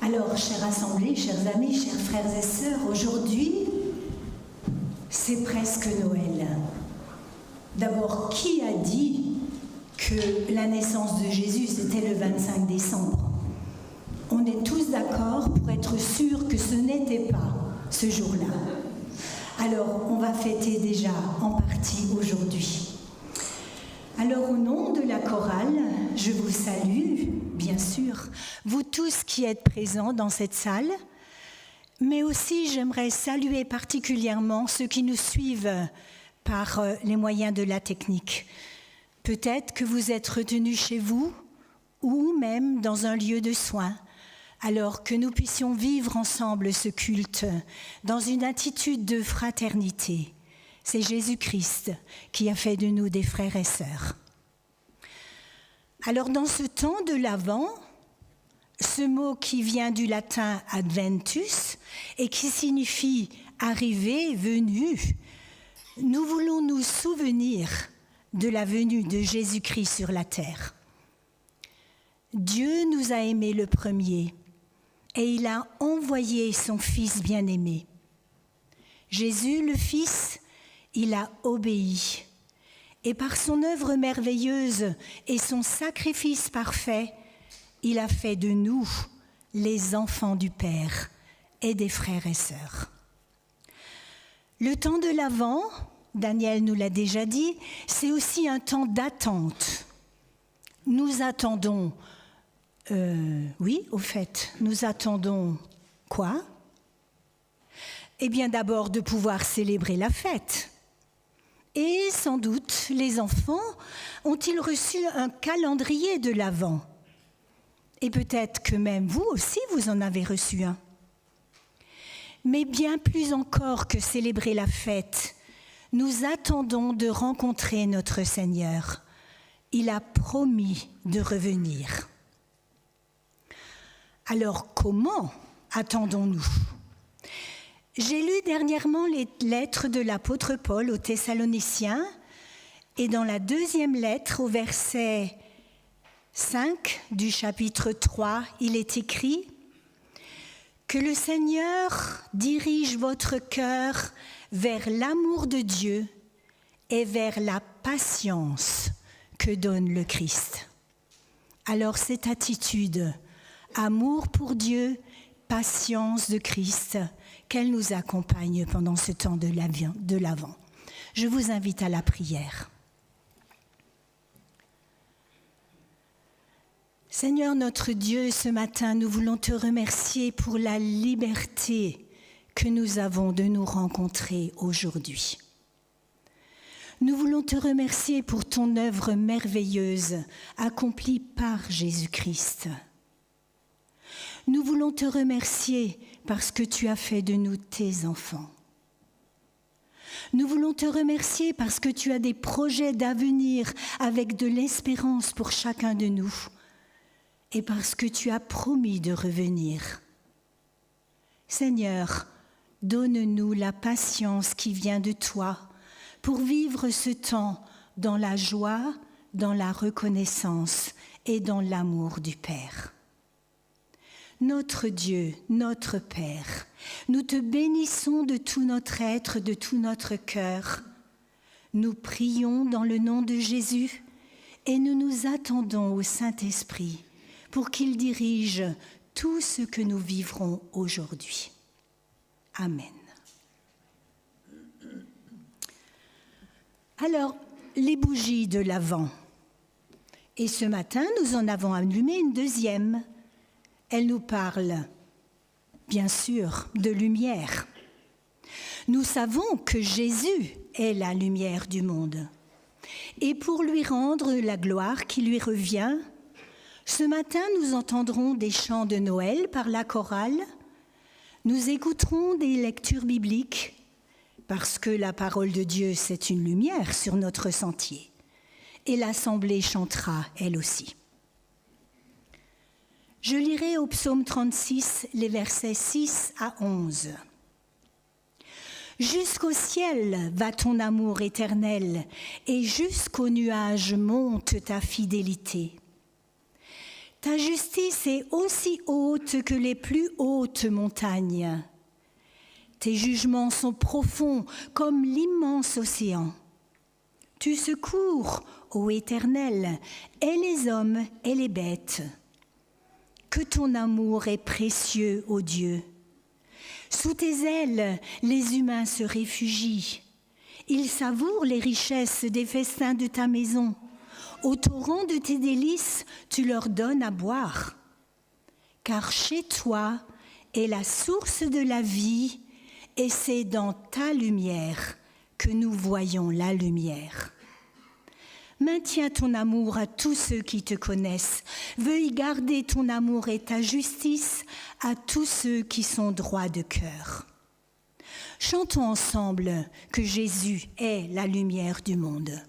Alors, chère assemblée, chers amis, chers frères et sœurs, aujourd'hui, c'est presque Noël. D'abord, qui a dit que la naissance de Jésus, c'était le 25 décembre? On est tous d'accord pour être sûrs que ce n'était pas ce jour-là. Alors, on va fêter déjà en partie aujourd'hui. Alors, au nom de la chorale, je vous salue, bien sûr, vous tous qui êtes présents dans cette salle, mais aussi j'aimerais saluer particulièrement ceux qui nous suivent par les moyens de la technique. Peut-être que vous êtes retenus chez vous ou même dans un lieu de soins, alors que nous puissions vivre ensemble ce culte dans une attitude de fraternité. C'est Jésus-Christ qui a fait de nous des frères et sœurs. Alors dans ce temps de l'Avent, ce mot qui vient du latin adventus et qui signifie arriver, venue, nous voulons nous souvenir de la venue de Jésus-Christ sur la terre. Dieu nous a aimés le premier et il a envoyé son Fils bien-aimé. Jésus, le Fils, il a obéi. Et par son œuvre merveilleuse et son sacrifice parfait, il a fait de nous les enfants du Père et des frères et sœurs. Le temps de l'Avent, Daniel nous l'a déjà dit, c'est aussi un temps d'attente. Nous attendons, nous attendons quoi? Eh bien d'abord de pouvoir célébrer la fête. Et sans doute, les enfants ont-ils reçu un calendrier de l'Avent? Et peut-être que même vous aussi, vous en avez reçu un. Mais bien plus encore que célébrer la fête, nous attendons de rencontrer notre Seigneur. Il a promis de revenir. Alors comment attendons-nous ? J'ai lu dernièrement les lettres de l'apôtre Paul aux Thessaloniciens et dans la deuxième lettre, au verset 5 du chapitre 3, il est écrit « Que le Seigneur dirige votre cœur vers l'amour de Dieu et vers la patience que donne le Christ. » Alors cette attitude, amour pour Dieu, patience de Christ, qu'elle nous accompagne pendant ce temps de l'Avent. Je vous invite à la prière. Seigneur notre Dieu, ce matin, nous voulons te remercier pour la liberté que nous avons de nous rencontrer aujourd'hui. Nous voulons te remercier pour ton œuvre merveilleuse accomplie par Jésus-Christ. Nous voulons te remercier parce que tu as fait de nous tes enfants. Nous voulons te remercier parce que tu as des projets d'avenir avec de l'espérance pour chacun de nous et parce que tu as promis de revenir. Seigneur, donne-nous la patience qui vient de toi pour vivre ce temps dans la joie, dans la reconnaissance et dans l'amour du Père. Notre Dieu, notre Père, nous te bénissons de tout notre être, de tout notre cœur. Nous prions dans le nom de Jésus et nous nous attendons au Saint-Esprit pour qu'il dirige tout ce que nous vivrons aujourd'hui. Amen. Alors, les bougies de l'Avent. Et ce matin, nous en avons allumé une deuxième. Elle nous parle, bien sûr, de lumière. Nous savons que Jésus est la lumière du monde. Et pour lui rendre la gloire qui lui revient, ce matin, nous entendrons des chants de Noël par la chorale. Nous écouterons des lectures bibliques, parce que la parole de Dieu, c'est une lumière sur notre sentier. Et l'assemblée chantera, elle aussi. Je lirai au psaume 36 les versets 6 à 11. « Jusqu'au ciel va ton amour éternel, et jusqu'aux nuages monte ta fidélité. Ta justice est aussi haute que les plus hautes montagnes. Tes jugements sont profonds comme l'immense océan. Tu secours, ô Éternel, et les hommes et les bêtes. Que ton amour est précieux, ô Dieu. Sous tes ailes, les humains se réfugient. Ils savourent les richesses des festins de ta maison. Au torrent de tes délices, tu leur donnes à boire. Car chez toi est la source de la vie, et c'est dans ta lumière que nous voyons la lumière. Maintiens ton amour à tous ceux qui te connaissent. Veuille garder ton amour et ta justice à tous ceux qui sont droits de cœur. Chantons ensemble que Jésus est la lumière du monde.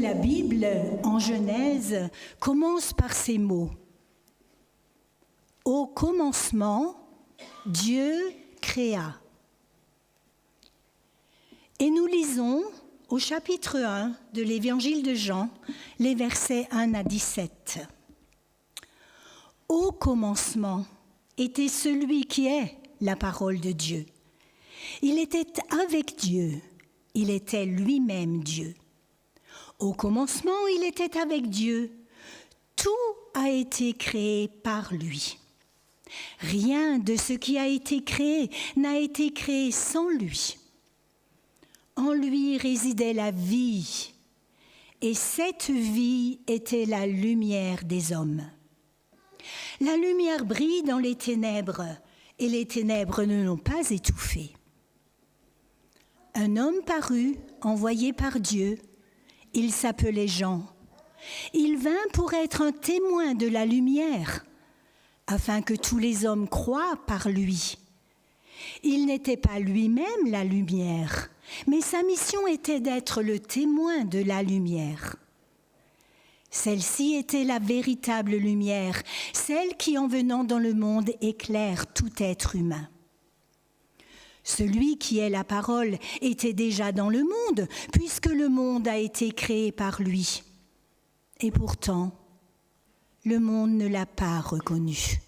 La Bible, en Genèse, commence par ces mots. Au commencement, Dieu créa. Et nous lisons au chapitre 1 de l'Évangile de Jean, les versets 1 à 17. Au commencement était celui qui est la parole de Dieu. Il était avec Dieu, il était lui-même Dieu. Au commencement, il était avec Dieu. Tout a été créé par lui. Rien de ce qui a été créé n'a été créé sans lui. En lui résidait la vie, et cette vie était la lumière des hommes. La lumière brille dans les ténèbres, et les ténèbres ne l'ont pas étouffé. Un homme parut, envoyé par Dieu. Il s'appelait Jean. Il vint pour être un témoin de la lumière, afin que tous les hommes croient par lui. Il n'était pas lui-même la lumière, mais sa mission était d'être le témoin de la lumière. Celle-ci était la véritable lumière, celle qui, en venant dans le monde, éclaire tout être humain. Celui qui est la parole était déjà dans le monde, puisque le monde a été créé par lui. Et pourtant, le monde ne l'a pas reconnu.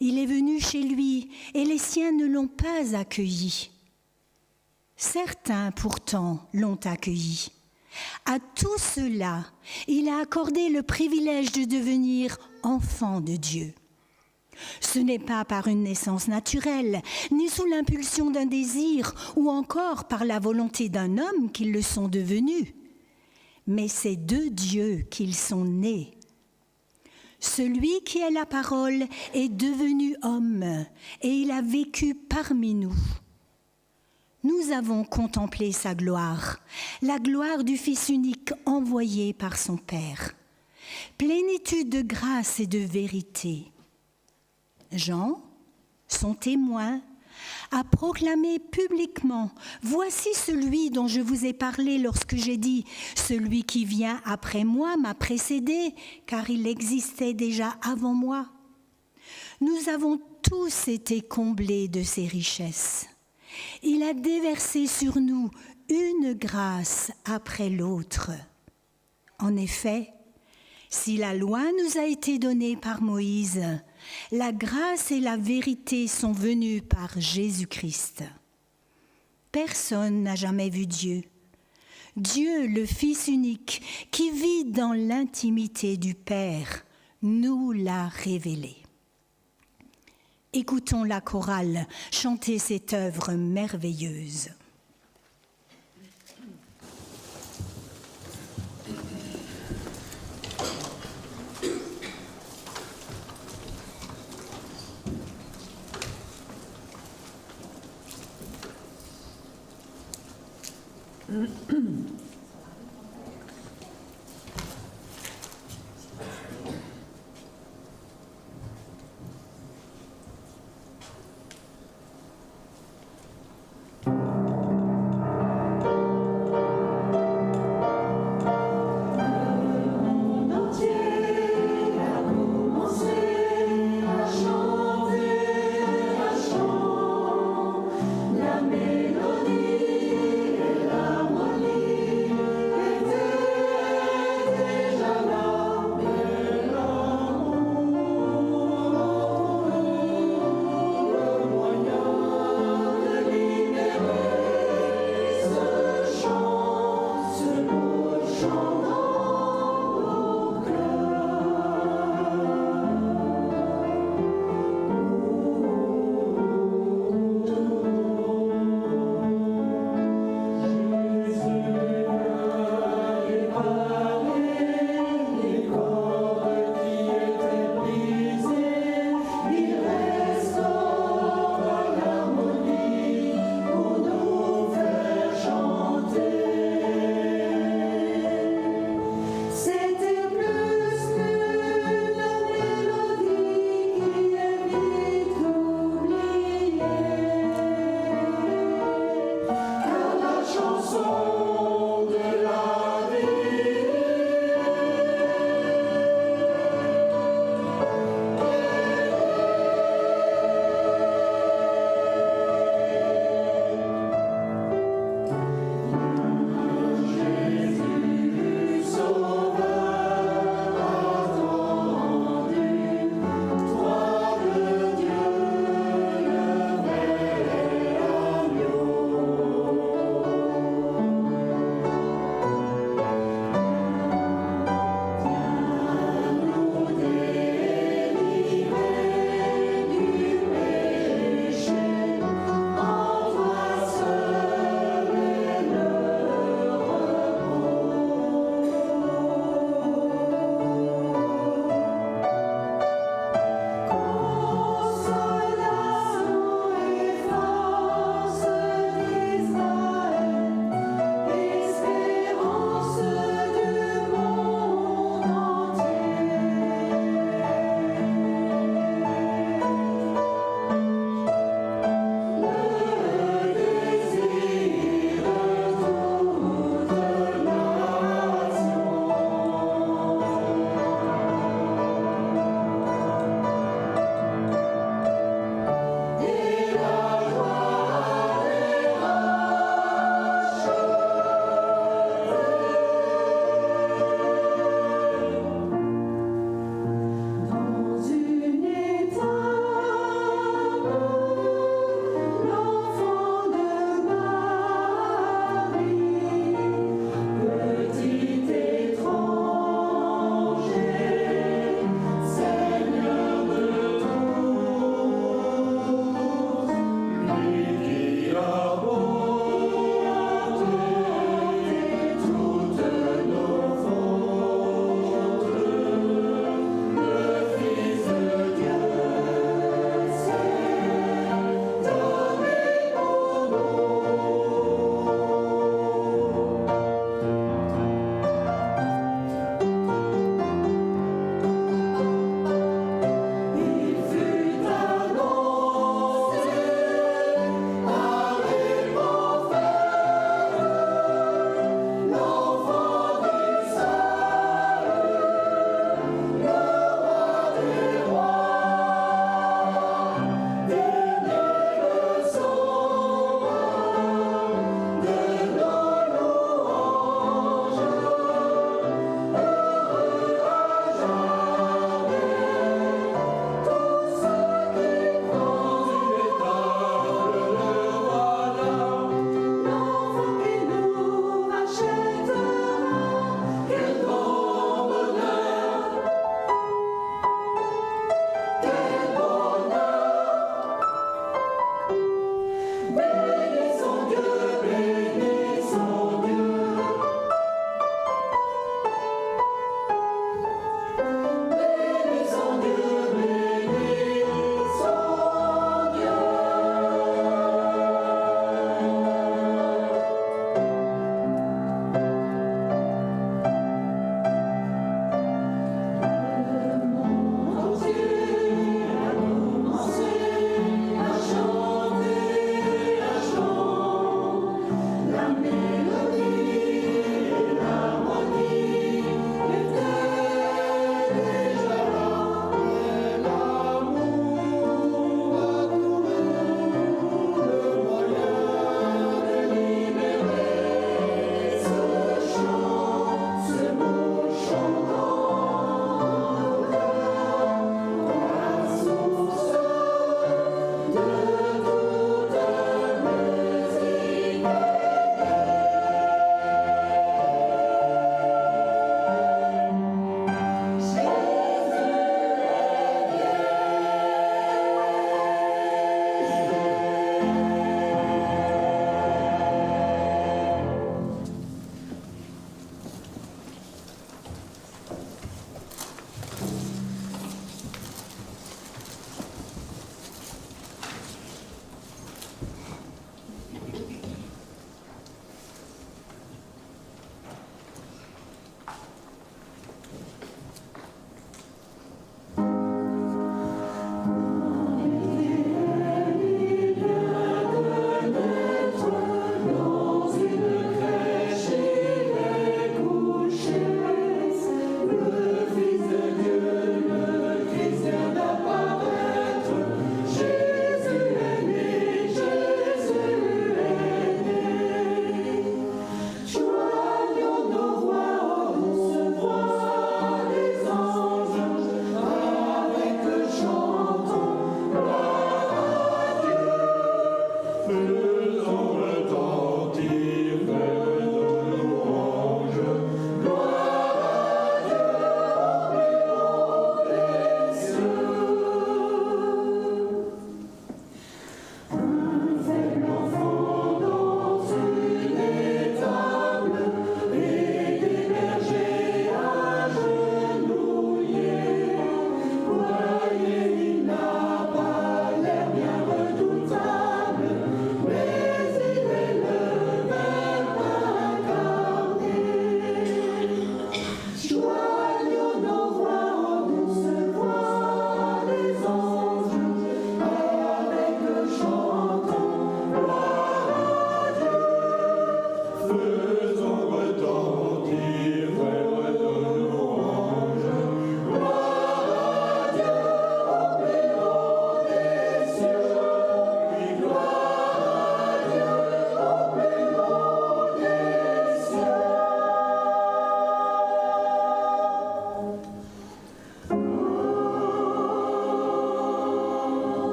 Il est venu chez lui et les siens ne l'ont pas accueilli. Certains, pourtant, l'ont accueilli. À tous ceux-là, il a accordé le privilège de devenir enfants de Dieu. Ce n'est pas par une naissance naturelle, ni sous l'impulsion d'un désir, ou encore par la volonté d'un homme qu'ils le sont devenus, mais c'est de Dieu qu'ils sont nés. Celui qui est la parole est devenu homme, et il a vécu parmi nous. Nous avons contemplé sa gloire, la gloire du Fils unique envoyé par son Père. Plénitude de grâce et de vérité. Jean, son témoin, a proclamé publiquement « Voici celui dont je vous ai parlé lorsque j'ai dit « Celui qui vient après moi m'a précédé, car il existait déjà avant moi. » Nous avons tous été comblés de ses richesses. Il a déversé sur nous une grâce après l'autre. En effet, si la loi nous a été donnée par Moïse, la grâce et la vérité sont venues par Jésus-Christ. Personne n'a jamais vu Dieu. Dieu, le Fils unique, qui vit dans l'intimité du Père, nous l'a révélé. Écoutons la chorale chanter cette œuvre merveilleuse.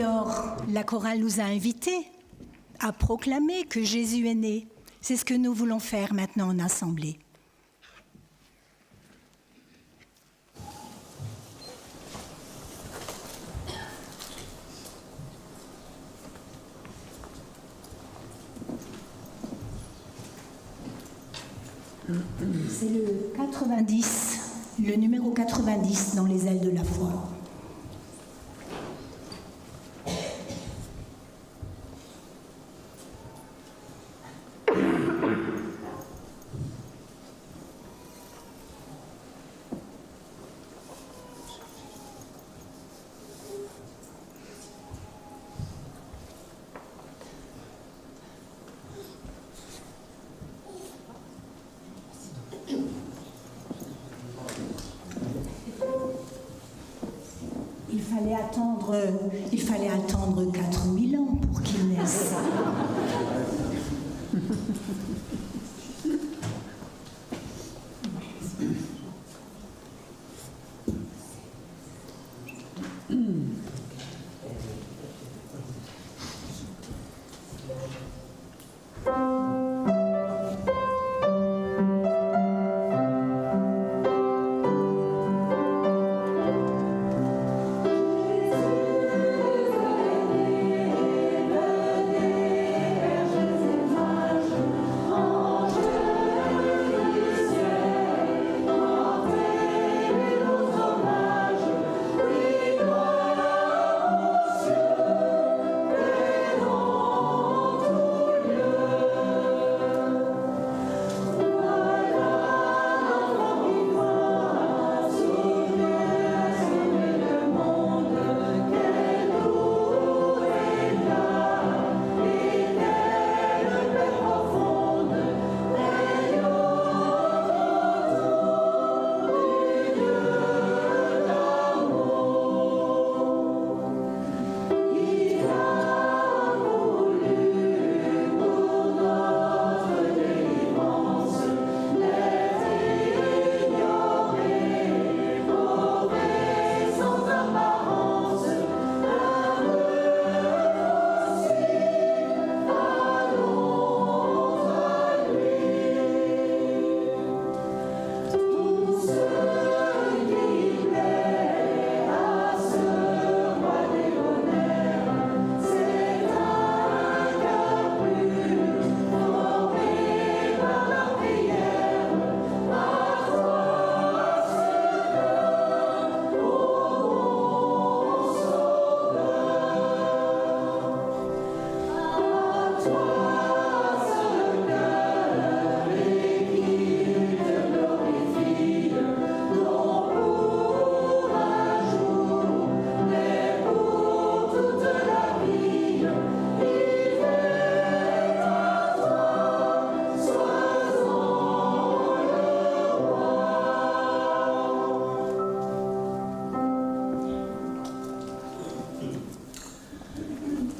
Alors, la chorale nous a invités à proclamer que Jésus est né. C'est ce que nous voulons faire maintenant en assemblée. C'est le 90, le numéro 90 dans les ailes de la foi. Il fallait attendre 4000 ans pour qu'il naisse.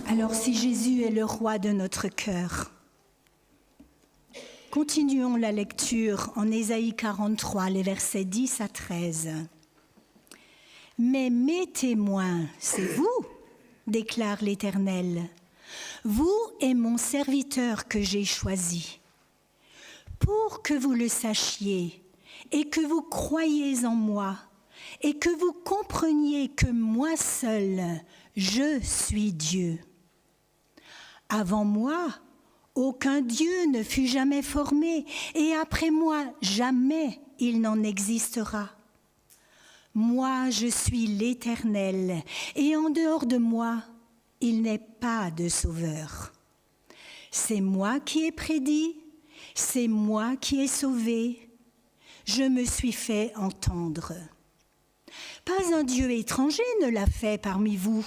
Alors si Jésus est le roi de notre cœur, continuons la lecture en Ésaïe 43, les versets 10 à 13. « Mais mes témoins, c'est vous, déclare l'Éternel, vous et mon serviteur que j'ai choisi, pour que vous le sachiez et que vous croyiez en moi et que vous compreniez que moi seul, je suis Dieu. Avant moi, aucun Dieu ne fut jamais formé, et après moi, jamais il n'en existera. Moi, je suis l'Éternel, et en dehors de moi, il n'est pas de sauveur. C'est moi qui ai prédit, c'est moi qui ai sauvé. Je me suis fait entendre. Pas un Dieu étranger ne l'a fait parmi vous.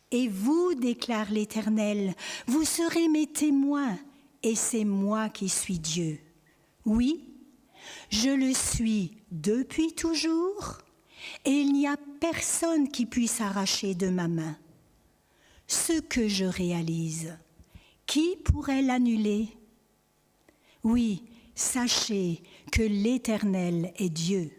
Et vous, déclare l'Éternel, vous serez mes témoins, et c'est moi qui suis Dieu. Oui, je le suis depuis toujours, et il n'y a personne qui puisse arracher de ma main. Ce que je réalise, qui pourrait l'annuler? Oui, sachez que l'Éternel est Dieu.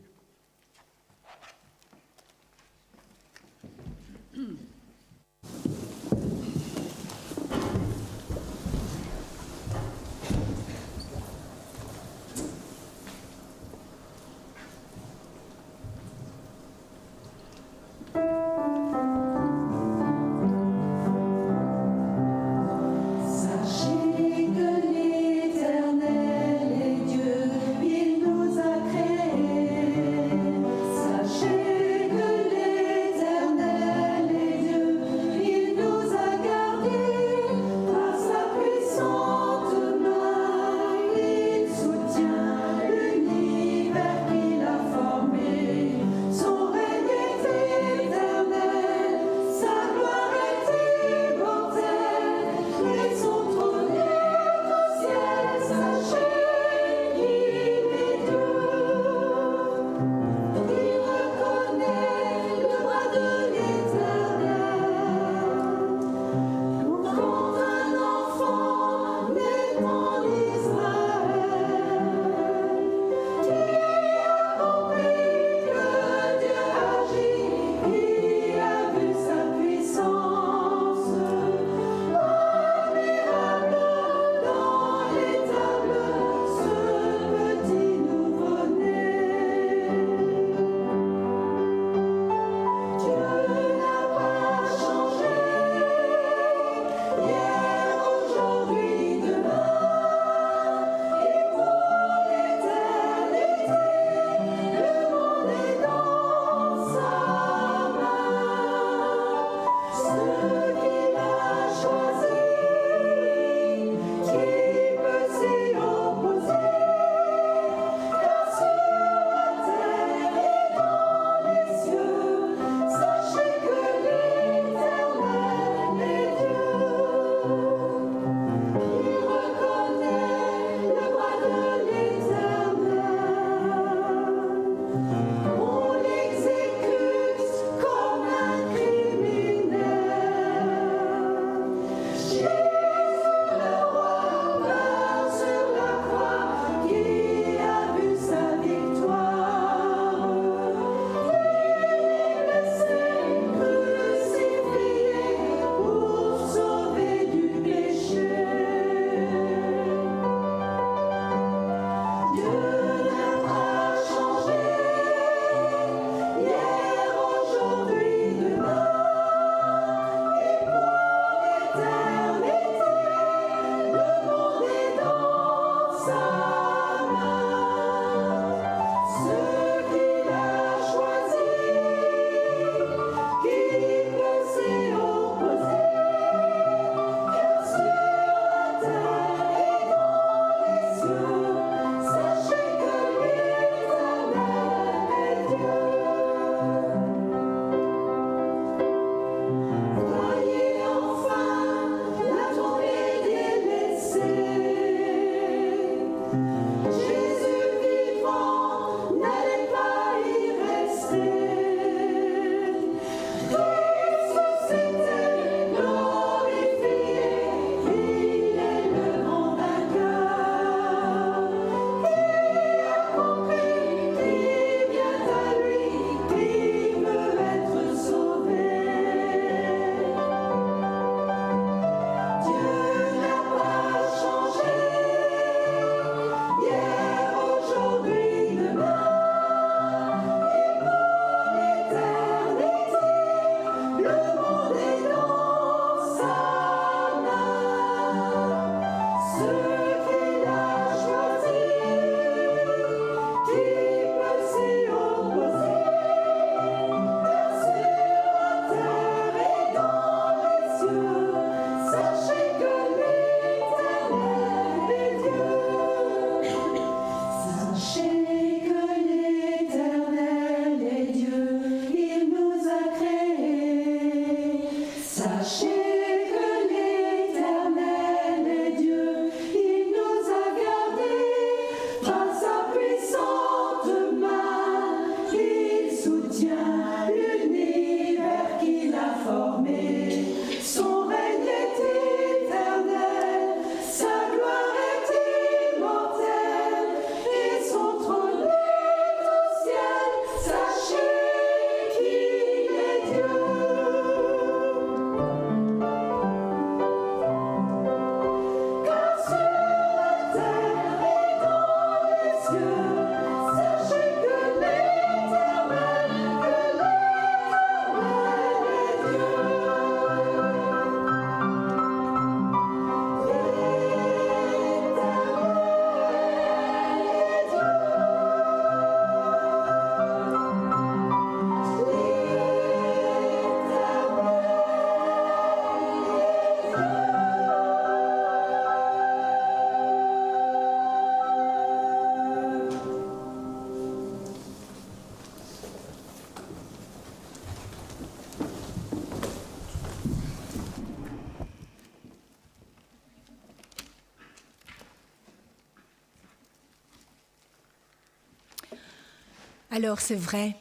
Alors c'est vrai,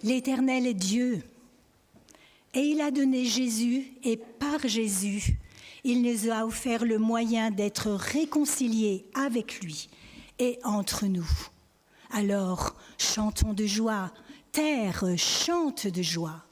l'Éternel est Dieu. Et il a donné Jésus, et par Jésus, il nous a offert le moyen d'être réconciliés avec lui et entre nous. Alors, chantons de joie, terre chante de joie.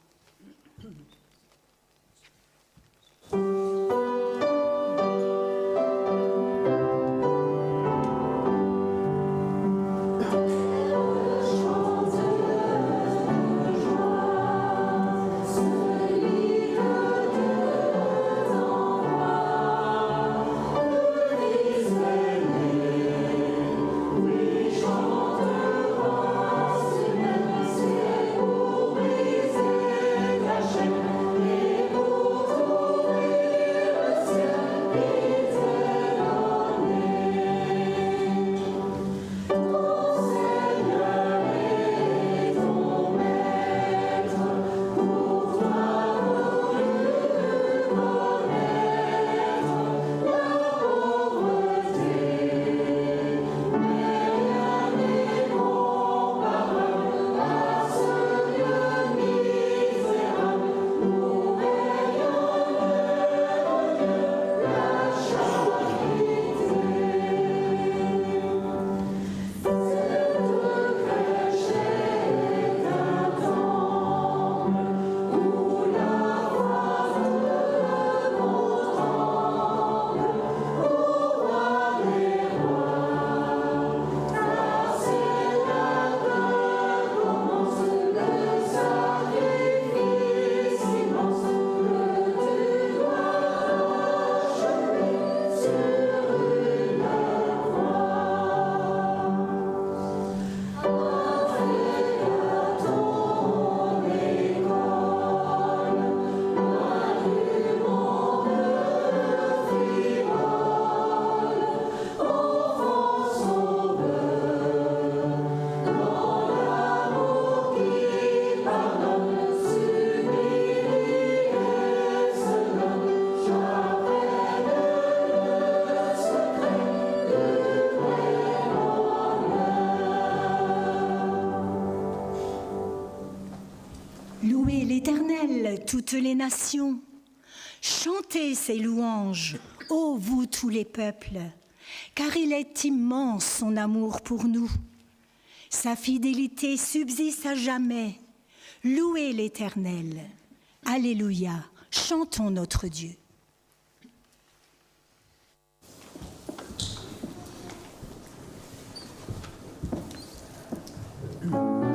Louez l'Éternel, toutes les nations. Chantez ses louanges, ô vous tous les peuples, car il est immense son amour pour nous. Sa fidélité subsiste à jamais. Louez l'Éternel. Alléluia, chantons notre Dieu. Alléluia,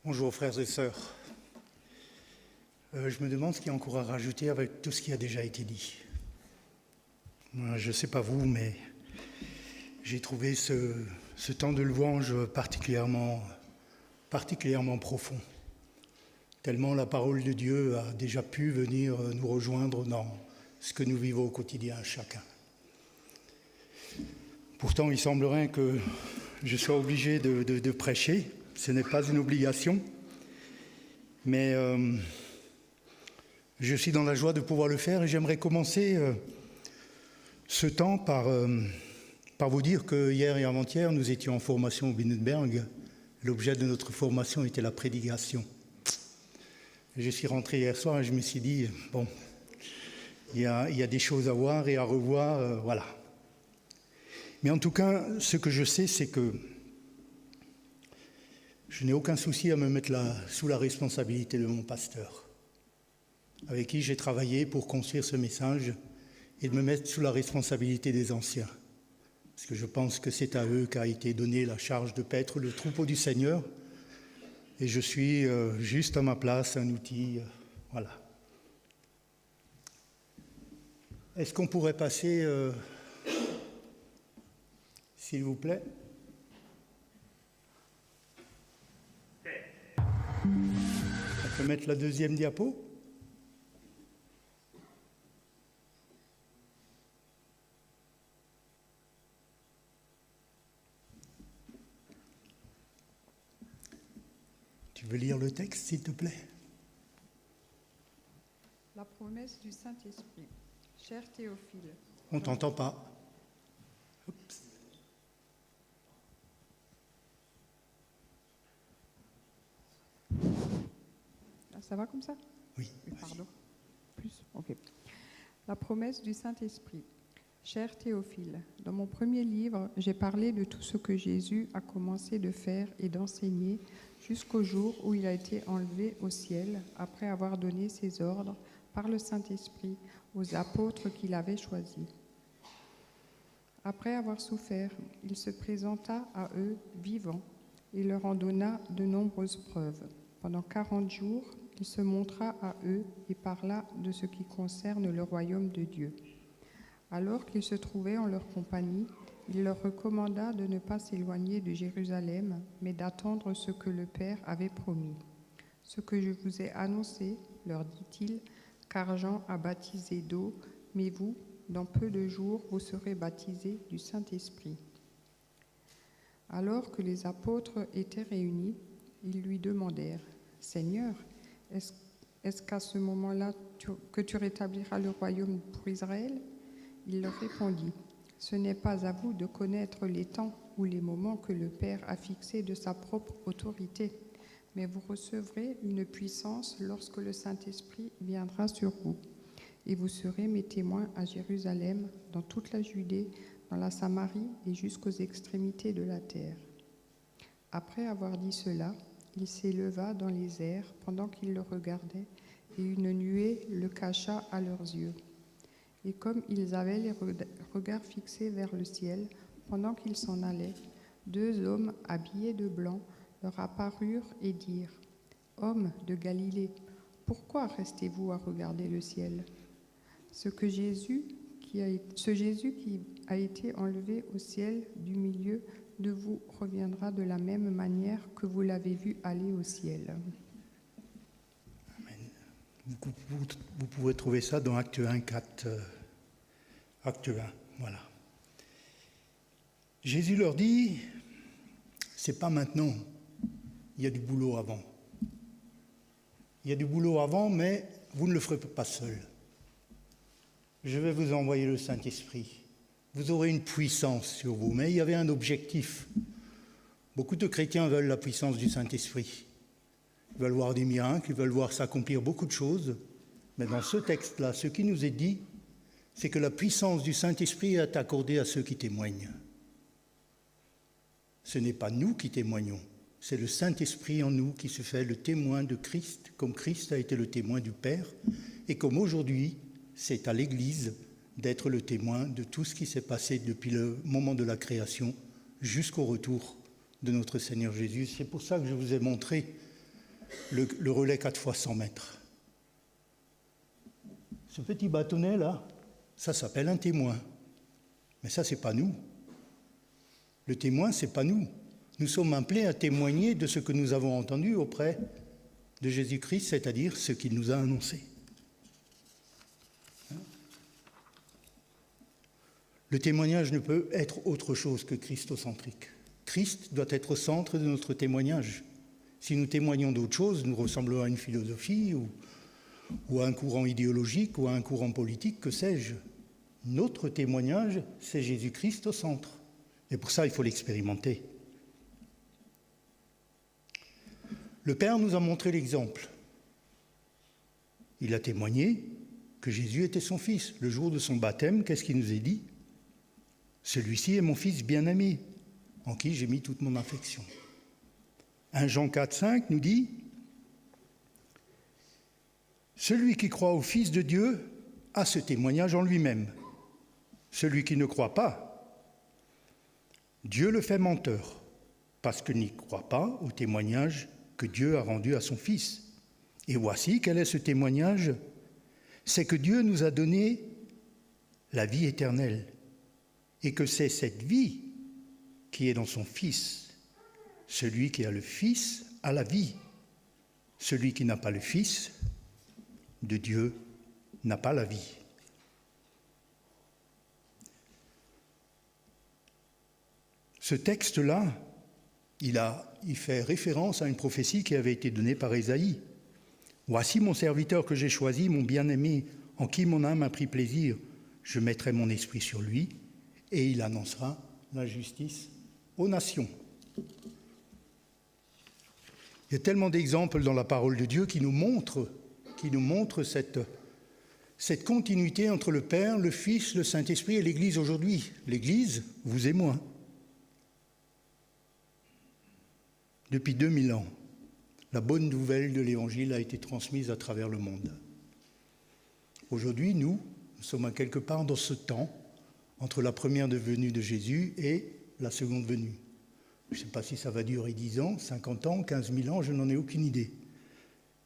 Bonjour frères et sœurs. Je me demande ce qu'il y a encore à rajouter avec tout ce qui a déjà été dit. Moi, je ne sais pas vous, mais j'ai trouvé ce temps de louange particulièrement profond. Tellement la parole de Dieu a déjà pu venir nous rejoindre dans ce que nous vivons au quotidien chacun. Pourtant, il semblerait que je sois obligé de prêcher. Ce n'est pas une obligation, mais je suis dans la joie de pouvoir le faire et j'aimerais commencer ce temps par vous dire que hier et avant-hier, nous étions en formation au Binnenberg. L'objet de notre formation était la prédication. Je suis rentré hier soir et je me suis dit, bon, il y a des choses à voir et à revoir, voilà. Mais en tout cas, ce que je sais, c'est que je n'ai aucun souci à me mettre sous la responsabilité de mon pasteur, avec qui j'ai travaillé pour construire ce message, et de me mettre sous la responsabilité des anciens. Parce que je pense que c'est à eux qu'a été donnée la charge de paître le troupeau du Seigneur, et je suis juste à ma place, un outil, voilà. Est-ce qu'on pourrait passer, s'il vous plaît ? On peut mettre la deuxième diapo. Tu veux lire le texte, s'il te plaît ? La promesse du Saint-Esprit. Cher Théophile. On ne t'entend pas. Oups. Ça va comme ça ? Oui. Pardon. Plus ? Ok. La promesse du Saint-Esprit. Cher Théophile, dans mon premier livre, j'ai parlé de tout ce que Jésus a commencé de faire et d'enseigner jusqu'au jour où il a été enlevé au ciel, après avoir donné ses ordres par le Saint-Esprit aux apôtres qu'il avait choisis. Après avoir souffert, il se présenta à eux vivant et leur en donna de nombreuses preuves. Pendant 40 jours, il se montra à eux et parla de ce qui concerne le royaume de Dieu. Alors qu'ils se trouvaient en leur compagnie, il leur recommanda de ne pas s'éloigner de Jérusalem, mais d'attendre ce que le Père avait promis. Ce que je vous ai annoncé, leur dit-il, car Jean a baptisé d'eau, mais vous, dans peu de jours, vous serez baptisés du Saint-Esprit. Alors que les apôtres étaient réunis, ils lui demandèrent, « Seigneur, est-ce qu'à ce moment-là que tu rétabliras le royaume pour Israël ?» Il leur répondit, « Ce n'est pas à vous de connaître les temps ou les moments que le Père a fixés de sa propre autorité, mais vous recevrez une puissance lorsque le Saint-Esprit viendra sur vous. Et vous serez mes témoins à Jérusalem, dans toute la Judée, dans la Samarie et jusqu'aux extrémités de la terre. » Après avoir dit cela, il s'éleva dans les airs pendant qu'ils le regardaient, et une nuée le cacha à leurs yeux. Et comme ils avaient les regards fixés vers le ciel, pendant qu'ils s'en allaient, 2 hommes habillés de blanc leur apparurent et dirent, « Hommes de Galilée, pourquoi restez-vous à regarder le ciel ? Ce Jésus qui a été enlevé au ciel du milieu de vous reviendra de la même manière que vous l'avez vu aller au ciel. » Amen. Vous pouvez trouver ça dans Acte 1, 4. Acte 1, voilà. Jésus leur dit, c'est pas maintenant, il y a du boulot avant. Il y a du boulot avant, mais vous ne le ferez pas seul. Je vais vous envoyer le Saint-Esprit. Vous aurez une puissance sur vous. Mais il y avait un objectif. Beaucoup de chrétiens veulent la puissance du Saint-Esprit. Ils veulent voir des miracles, ils veulent voir s'accomplir beaucoup de choses. Mais dans ce texte-là, ce qui nous est dit, c'est que la puissance du Saint-Esprit est accordée à ceux qui témoignent. Ce n'est pas nous qui témoignons, c'est le Saint-Esprit en nous qui se fait le témoin de Christ, comme Christ a été le témoin du Père, et comme aujourd'hui, c'est à l'Église d'être le témoin de tout ce qui s'est passé depuis le moment de la création jusqu'au retour de notre Seigneur Jésus. C'est pour ça que je vous ai montré le relais 4 fois 100 mètres. Ce petit bâtonnet là, ça s'appelle un témoin. Mais ça, c'est pas nous. Le témoin, c'est pas nous. Nous sommes appelés à témoigner de ce que nous avons entendu auprès de Jésus-Christ, c'est-à-dire ce qu'il nous a annoncé. Le témoignage ne peut être autre chose que christocentrique. Christ doit être au centre de notre témoignage. Si nous témoignons d'autre chose, nous ressemblons à une philosophie ou à un courant idéologique ou à un courant politique, que sais-je. Notre témoignage, c'est Jésus-Christ au centre. Et pour ça, il faut l'expérimenter. Le Père nous a montré l'exemple. Il a témoigné que Jésus était son Fils. Le jour de son baptême, qu'est-ce qu'il nous a dit ? Celui-ci est mon Fils bien-aimé, en qui j'ai mis toute mon affection. 1 Jean 4, 5 nous dit « Celui qui croit au Fils de Dieu a ce témoignage en lui-même. Celui qui ne croit pas, Dieu le fait menteur, parce qu'il n'y croit pas au témoignage que Dieu a rendu à son Fils. Et voici quel est ce témoignage, c'est que Dieu nous a donné la vie éternelle, et que c'est cette vie qui est dans son Fils. Celui qui a le Fils a la vie. Celui qui n'a pas le Fils de Dieu n'a pas la vie. » Ce texte-là, il fait référence à une prophétie qui avait été donnée par Ésaïe. « Voici mon serviteur que j'ai choisi, mon bien-aimé, en qui mon âme a pris plaisir. Je mettrai mon esprit sur lui, et il annoncera la justice aux nations. » Il y a tellement d'exemples dans la parole de Dieu qui nous montrent cette continuité entre le Père, le Fils, le Saint-Esprit et l'Église aujourd'hui. L'Église, vous et moi. Depuis 2000 ans, la bonne nouvelle de l'Évangile a été transmise à travers le monde. Aujourd'hui, nous sommes à quelque part dans ce temps entre la première venue de Jésus et la seconde venue. Je ne sais pas si ça va durer 10 ans, 50 ans, 15 000 ans, je n'en ai aucune idée.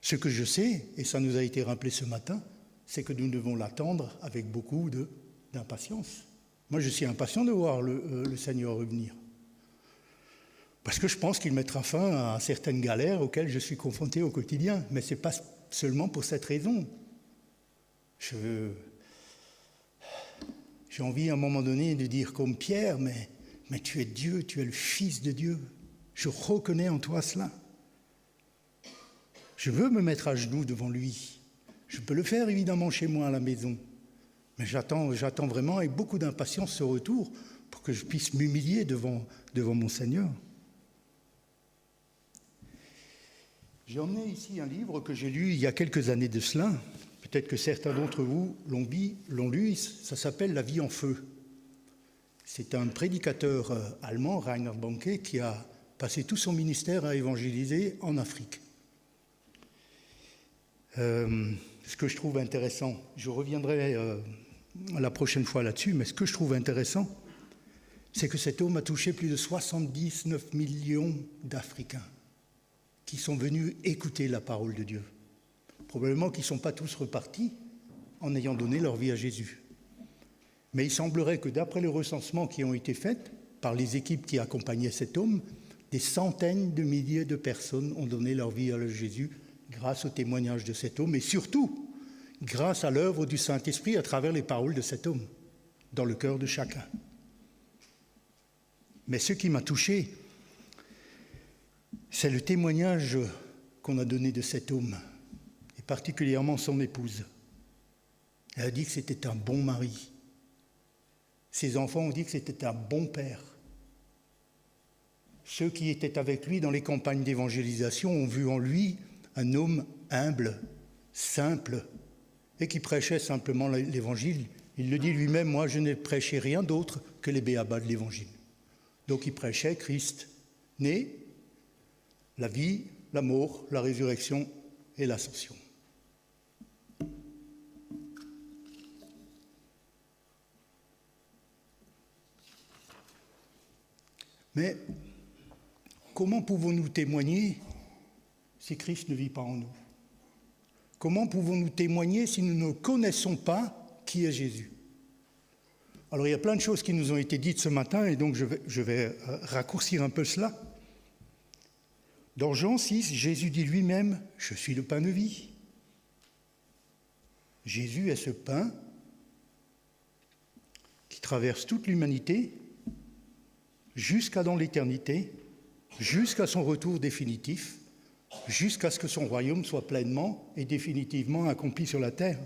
Ce que je sais, et ça nous a été rappelé ce matin, c'est que nous devons l'attendre avec beaucoup d'impatience. Moi, je suis impatient de voir le Seigneur revenir. Parce que je pense qu'il mettra fin à certaines galères auxquelles je suis confronté au quotidien. Mais ce n'est pas seulement pour cette raison. J'ai envie à un moment donné de dire comme Pierre, mais tu es Dieu, tu es le Fils de Dieu. Je reconnais en toi cela. Je veux me mettre à genoux devant lui. Je peux le faire évidemment chez moi à la maison. Mais j'attends vraiment avec beaucoup d'impatience ce retour pour que je puisse m'humilier devant mon Seigneur. J'ai emmené ici un livre que j'ai lu il y a quelques années de cela. Peut-être que certains d'entre vous l'ont lu. Ça s'appelle « La vie en feu ». C'est un prédicateur allemand, Reinhard Bonnke, qui a passé tout son ministère à évangéliser en Afrique. Ce que je trouve intéressant, je reviendrai la prochaine fois là-dessus, mais ce que je trouve intéressant, c'est que cet homme a touché plus de 79 millions d'Africains qui sont venus écouter la parole de Dieu. Probablement qu'ils ne sont pas tous repartis en ayant donné leur vie à Jésus. Mais il semblerait que d'après les recensements qui ont été faits par les équipes qui accompagnaient cet homme, des centaines de milliers de personnes ont donné leur vie à Jésus grâce au témoignage de cet homme et surtout grâce à l'œuvre du Saint-Esprit à travers les paroles de cet homme dans le cœur de chacun. Mais ce qui m'a touché, c'est le témoignage qu'on a donné de cet homme, et particulièrement son épouse. Elle a dit que c'était un bon mari. Ses enfants ont dit que c'était un bon père. Ceux qui étaient avec lui dans les campagnes d'évangélisation ont vu en lui un homme humble, simple, et qui prêchait simplement l'évangile. Il le dit lui-même, moi je n'ai prêché rien d'autre que les béabas de l'évangile. Donc il prêchait Christ, né, la vie, la mort, la résurrection et l'ascension. Mais comment pouvons-nous témoigner si Christ ne vit pas en nous? Comment pouvons-nous témoigner si nous ne connaissons pas qui est Jésus? Alors il y a plein de choses qui nous ont été dites ce matin et donc je vais raccourcir un peu cela. Dans Jean 6, Jésus dit lui-même « Je suis le pain de vie ». Jésus est ce pain qui traverse toute l'humanité jusqu'à dans l'éternité, jusqu'à son retour définitif, jusqu'à ce que son royaume soit pleinement et définitivement accompli sur la terre.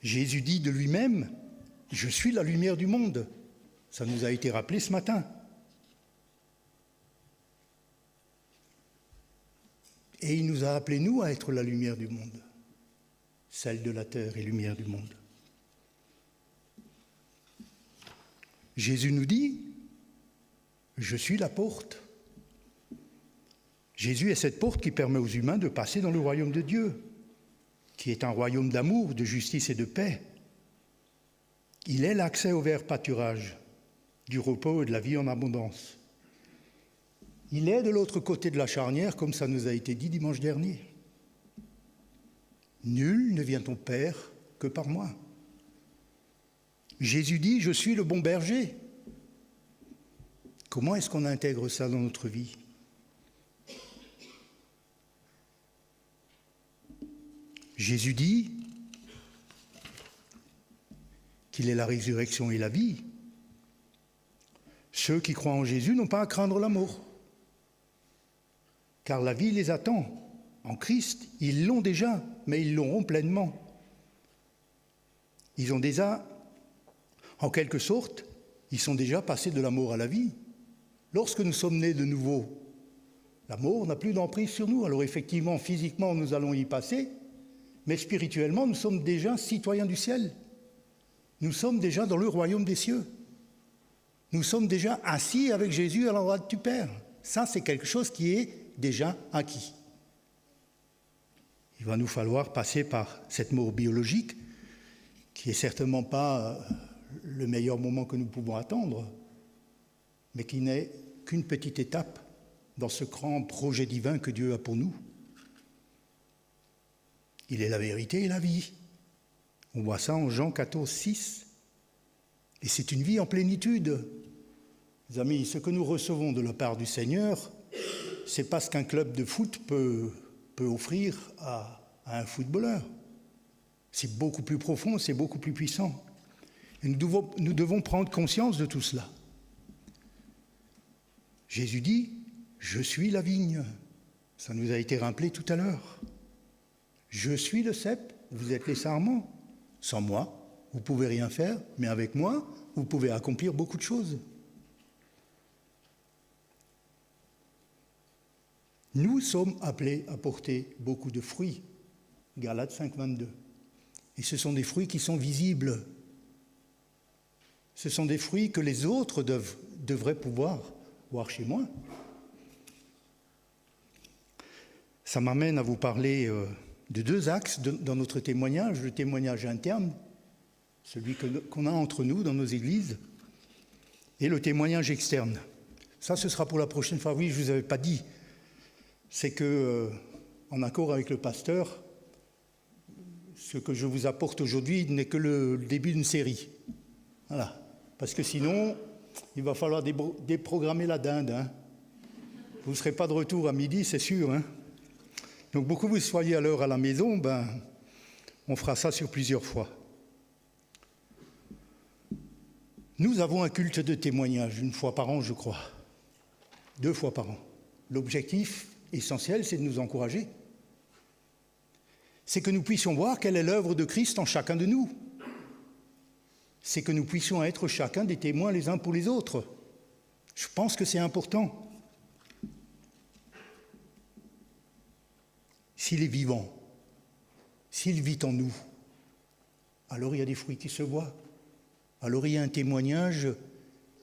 Jésus dit de lui-même « Je suis la lumière du monde ». Ça nous a été rappelé ce matin. Et il nous a appelés, nous, à être la lumière du monde, celle de la terre et lumière du monde. Jésus nous dit « Je suis la porte ». Jésus est cette porte qui permet aux humains de passer dans le royaume de Dieu, qui est un royaume d'amour, de justice et de paix. Il est l'accès au vert pâturage, du repos et de la vie en abondance. Il est de l'autre côté de la charnière, comme ça nous a été dit dimanche dernier. Nul ne vient au Père que par moi. Jésus dit « Je suis le bon berger ». Comment est-ce qu'on intègre ça dans notre vie? Jésus dit qu'il est la résurrection et la vie. Ceux qui croient en Jésus n'ont pas à craindre la mort, car la vie les attend. En Christ, ils l'ont déjà, mais ils l'auront pleinement. Ils ont déjà, en quelque sorte, ils sont déjà passés de la mort à la vie. Lorsque nous sommes nés de nouveau, la mort n'a plus d'emprise sur nous. Alors effectivement, physiquement, nous allons y passer, mais spirituellement, nous sommes déjà citoyens du ciel. Nous sommes déjà dans le royaume des cieux. Nous sommes déjà assis avec Jésus à l'endroit du Père. Ça, c'est quelque chose qui est déjà acquis. Il va nous falloir passer par cette mort biologique, qui n'est certainement pas le meilleur moment que nous pouvons attendre, mais qui n'est qu'une petite étape dans ce grand projet divin que Dieu a pour nous. Il est la vérité et la vie. On voit ça en Jean 14, 6. Et c'est une vie en plénitude. Les amis, ce que nous recevons de la part du Seigneur, c'est pas ce qu'un club de foot peut offrir à un footballeur. C'est beaucoup plus profond, c'est beaucoup plus puissant. Et nous devons prendre conscience de tout cela. Jésus dit « Je suis la vigne ». Ça nous a été rappelé tout à l'heure. Je suis le cep, vous êtes les sarments. Sans moi, vous ne pouvez rien faire, mais avec moi, vous pouvez accomplir beaucoup de choses. Nous sommes appelés à porter beaucoup de fruits. Galates 5, 22. Et ce sont des fruits qui sont visibles. Ce sont des fruits que les autres devraient pouvoir voir chez moi. Ça m'amène à vous parler de deux axes dans notre témoignage. Le témoignage interne, celui qu'on a entre nous dans nos églises, et le témoignage externe. Ça, ce sera pour la prochaine fois. Oui, je ne vous avais pas dit. C'est que, en accord avec le pasteur, ce que je vous apporte aujourd'hui n'est que le début d'une série. Voilà. Parce que sinon, il va falloir déprogrammer la dinde. Hein. Vous ne serez pas de retour à midi, c'est sûr. Hein. Donc, beaucoup vous soyez à l'heure à la maison, on fera ça sur plusieurs fois. Nous avons un culte de témoignage, 1 fois par an, je crois. 2 fois par an. L'objectif essentiel, c'est de nous encourager. C'est que nous puissions voir quelle est l'œuvre de Christ en chacun de nous. C'est que nous puissions être chacun des témoins les uns pour les autres. Je pense que c'est important. S'il est vivant, s'il vit en nous, alors il y a des fruits qui se voient. Alors il y a un témoignage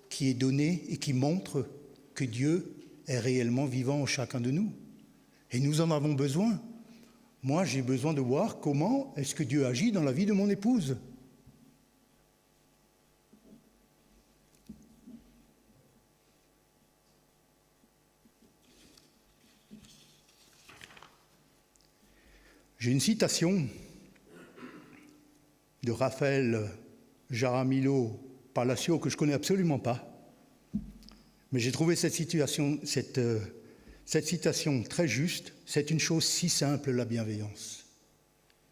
qui est donné et qui montre que Dieu est réellement vivant en chacun de nous. Et nous en avons besoin. Moi, j'ai besoin de voir comment est-ce que Dieu agit dans la vie de mon épouse. J'ai une citation de Raphaël Jaramillo Palacio que je ne connais absolument pas, mais j'ai trouvé cette citation très juste. C'est une chose si simple, la bienveillance.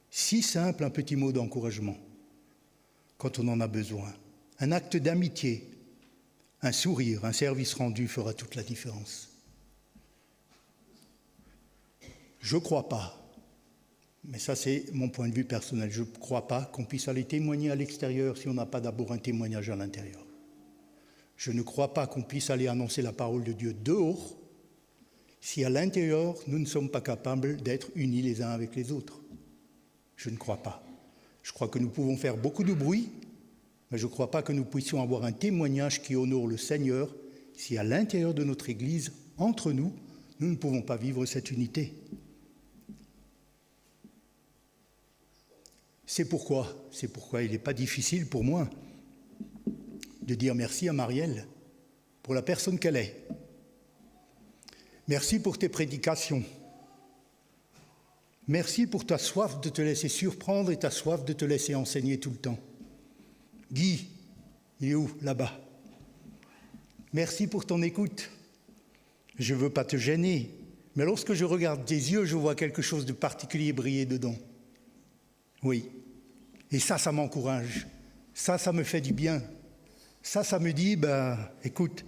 Si simple, un petit mot d'encouragement quand on en a besoin. Un acte d'amitié, un sourire, un service rendu fera toute la différence. Je ne crois pas, mais ça c'est mon point de vue personnel, je ne crois pas qu'on puisse aller témoigner à l'extérieur si on n'a pas d'abord un témoignage à l'intérieur. Je ne crois pas qu'on puisse aller annoncer la parole de Dieu dehors si à l'intérieur nous ne sommes pas capables d'être unis les uns avec les autres. Je ne crois pas. Je crois que nous pouvons faire beaucoup de bruit, mais je ne crois pas que nous puissions avoir un témoignage qui honore le Seigneur si à l'intérieur de notre Église, entre nous, nous ne pouvons pas vivre cette unité. C'est pourquoi il n'est pas difficile pour moi de dire merci à Marielle pour la personne qu'elle est. Merci pour tes prédications. Merci pour ta soif de te laisser surprendre et ta soif de te laisser enseigner tout le temps. Guy, il est où? Là-bas. Merci pour ton écoute. Je ne veux pas te gêner, mais lorsque je regarde tes yeux, je vois quelque chose de particulier briller dedans. Oui. Et ça m'encourage. Ça me fait du bien. Ça me dit, écoute,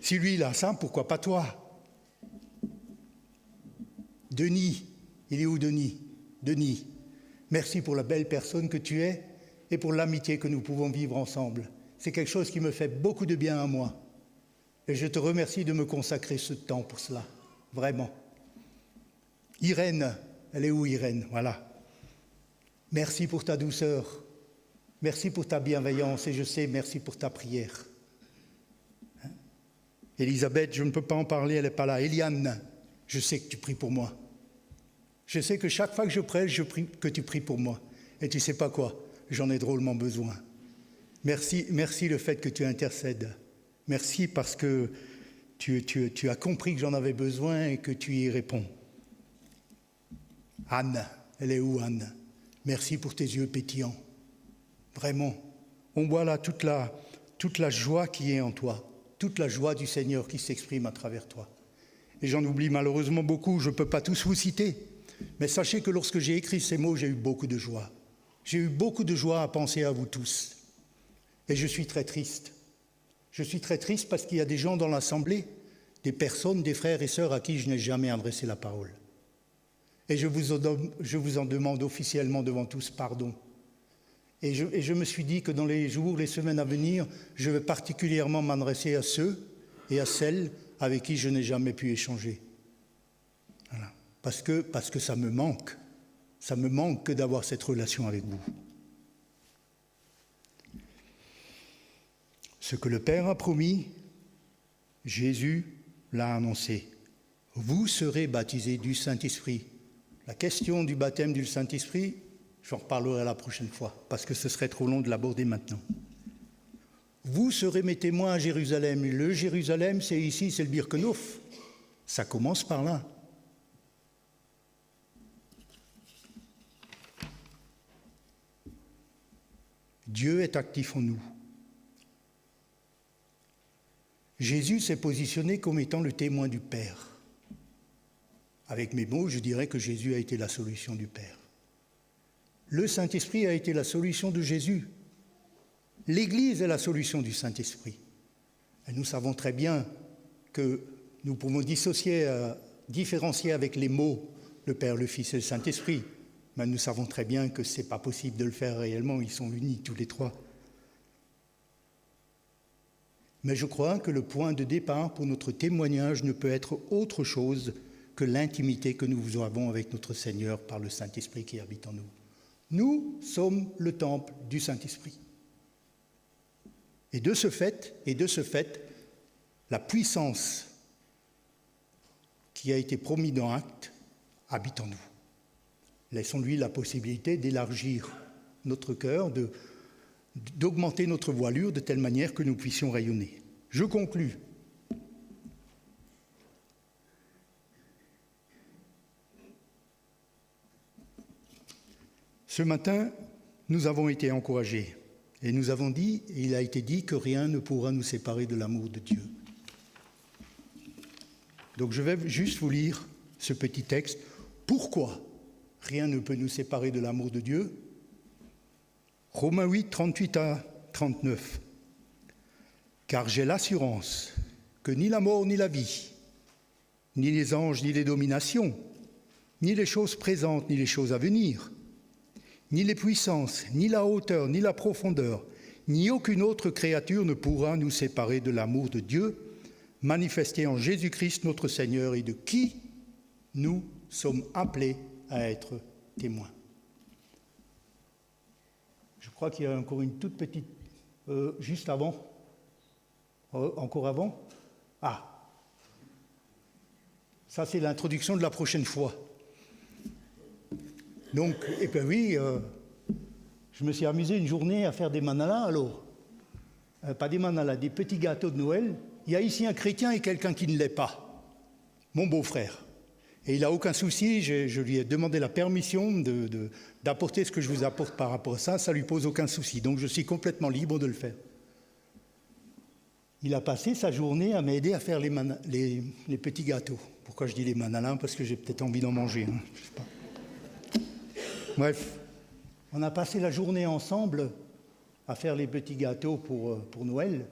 si lui il a ça, pourquoi pas toi? Denis, il est où Denis? Denis, merci pour la belle personne que tu es et pour l'amitié que nous pouvons vivre ensemble. C'est quelque chose qui me fait beaucoup de bien à moi. Et je te remercie de me consacrer ce temps pour cela, vraiment. Irène, elle est où Irène? Voilà. Merci pour ta douceur, merci pour ta bienveillance et je sais, merci pour ta prière. Elisabeth, je ne peux pas en parler, elle n'est pas là. Eliane, je sais que tu pries pour moi. Je sais que chaque fois que je prêche, je prie que tu pries pour moi. Et tu ne sais pas quoi, j'en ai drôlement besoin. Merci le fait que tu intercèdes. Merci parce que tu as compris que j'en avais besoin et que tu y réponds. Anne, elle est où Anne? Merci pour tes yeux pétillants. Vraiment, on voit là toute la joie qui est en toi, toute la joie du Seigneur qui s'exprime à travers toi. Et j'en oublie malheureusement beaucoup, je ne peux pas tous vous citer, mais sachez que lorsque j'ai écrit ces mots, j'ai eu beaucoup de joie. J'ai eu beaucoup de joie à penser à vous tous. Et je suis très triste. Je suis très triste parce qu'il y a des gens dans l'Assemblée, des personnes, des frères et sœurs à qui je n'ai jamais adressé la parole. Et je vous en demande officiellement devant tous pardon. Et je me suis dit que dans les jours, les semaines à venir, je vais particulièrement m'adresser à ceux et à celles avec qui je n'ai jamais pu échanger. Voilà. Parce que ça me manque. Ça me manque d'avoir cette relation avec vous. Ce que le Père a promis, Jésus l'a annoncé. Vous serez baptisés du Saint-Esprit. La question du baptême du Saint-Esprit, j'en reparlerai la prochaine fois, parce que ce serait trop long de l'aborder maintenant. Vous serez mes témoins à Jérusalem. Le Jérusalem, c'est ici, c'est le Birkenhof. Ça commence par là. Dieu est actif en nous. Jésus s'est positionné comme étant le témoin du Père. Avec mes mots, je dirais que Jésus a été la solution du Père. Le Saint-Esprit a été la solution de Jésus. L'Église est la solution du Saint-Esprit. Et nous savons très bien que nous pouvons différencier avec les mots le Père, le Fils et le Saint-Esprit. Mais nous savons très bien que ce n'est pas possible de le faire réellement, ils sont unis tous les trois. Mais je crois que le point de départ pour notre témoignage ne peut être autre chose que l'intimité que nous avons avec notre Seigneur par le Saint-Esprit qui habite en nous. Nous sommes le temple du Saint-Esprit. Et de ce fait, la puissance qui a été promise dans Actes habite en nous. Laissons-lui la possibilité d'élargir notre cœur, d'augmenter notre voilure de telle manière que nous puissions rayonner. Je conclus. Ce matin, nous avons été encouragés et nous avons dit, et il a été dit, que rien ne pourra nous séparer de l'amour de Dieu. Donc je vais juste vous lire ce petit texte. Pourquoi rien ne peut nous séparer de l'amour de Dieu? Romains 8, 38 à 39. Car j'ai l'assurance que ni la mort ni la vie, ni les anges ni les dominations, ni les choses présentes ni les choses à venir, ni les puissances, ni la hauteur, ni la profondeur, ni aucune autre créature ne pourra nous séparer de l'amour de Dieu, manifesté en Jésus-Christ notre Seigneur, et de qui nous sommes appelés à être témoins. Je crois qu'il y a encore une toute petite... juste avant. Encore avant. Ah, ça c'est l'introduction de la prochaine fois. Donc, et bien oui, je me suis amusé une journée à faire des manalas, alors. Pas des manalas, des petits gâteaux de Noël. Il y a ici un chrétien et quelqu'un qui ne l'est pas. Mon beau-frère. Et il n'a aucun souci, je lui ai demandé la permission d'apporter ce que je vous apporte par rapport à ça, ça ne lui pose aucun souci. Donc je suis complètement libre de le faire. Il a passé sa journée à m'aider à faire les petits gâteaux. Pourquoi je dis les manalins? Parce que j'ai peut-être envie d'en manger. Hein, je sais pas. Bref, on a passé la journée ensemble à faire les petits gâteaux pour Noël.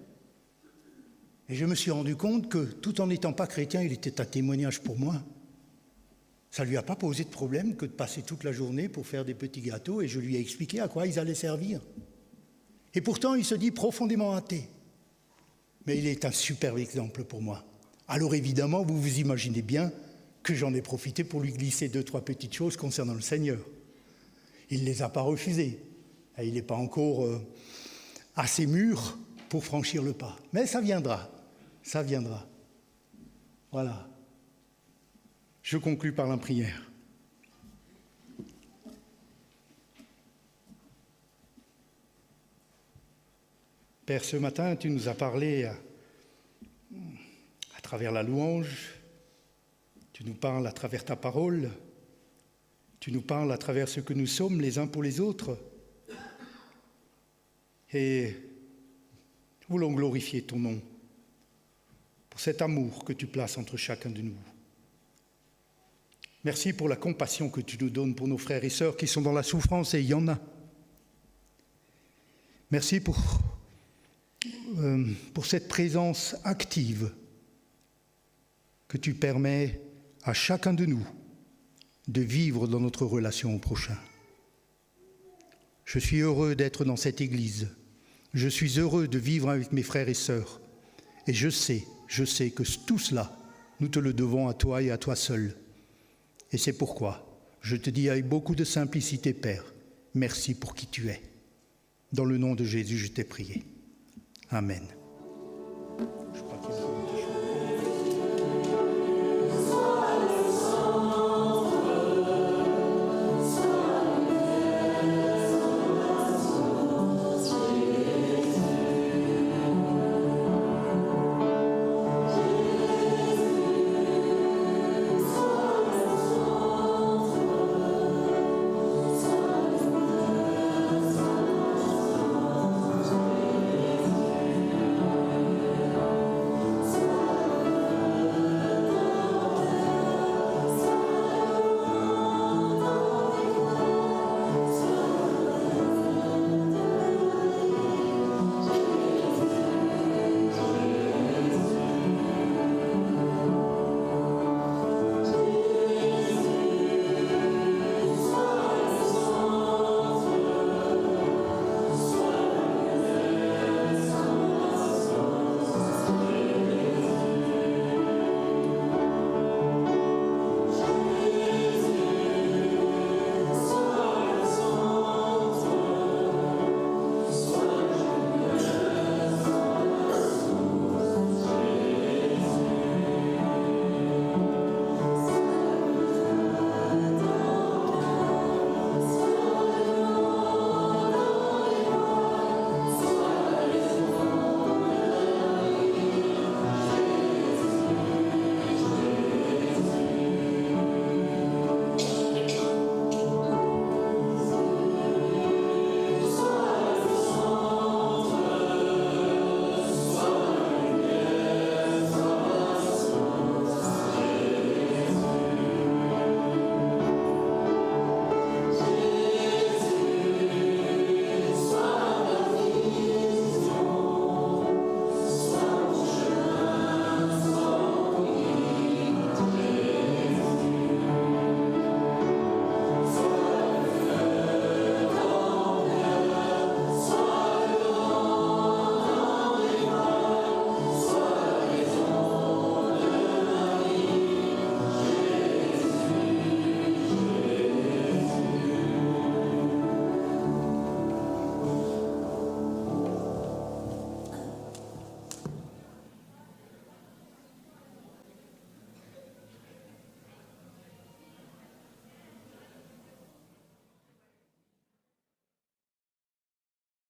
Et je me suis rendu compte que, tout en n'étant pas chrétien, il était un témoignage pour moi. Ça ne lui a pas posé de problème que de passer toute la journée pour faire des petits gâteaux, et je lui ai expliqué à quoi ils allaient servir. Et pourtant, il se dit profondément athée. Mais il est un superbe exemple pour moi. Alors évidemment, vous vous imaginez bien que j'en ai profité pour lui glisser 2-3 petites choses concernant le Seigneur. Il ne les a pas refusées. Et il n'est pas encore assez mûr pour franchir le pas. Mais ça viendra. Ça viendra. Voilà. Je conclus par la prière. Père, ce matin, tu nous as parlé à travers la louange, tu nous parles à travers ta parole, tu nous parles à travers ce que nous sommes les uns pour les autres. Et nous voulons glorifier ton nom pour cet amour que tu places entre chacun de nous. Merci pour la compassion que tu nous donnes pour nos frères et sœurs qui sont dans la souffrance, et il y en a. Merci pour cette présence active que tu permets à chacun de nous de vivre dans notre relation au prochain. Je suis heureux d'être dans cette Église. Je suis heureux de vivre avec mes frères et sœurs. Et je sais que tout cela, nous te le devons à toi et à toi seul. Et c'est pourquoi je te dis avec beaucoup de simplicité, Père, merci pour qui tu es. Dans le nom de Jésus, je t'ai prié. Amen.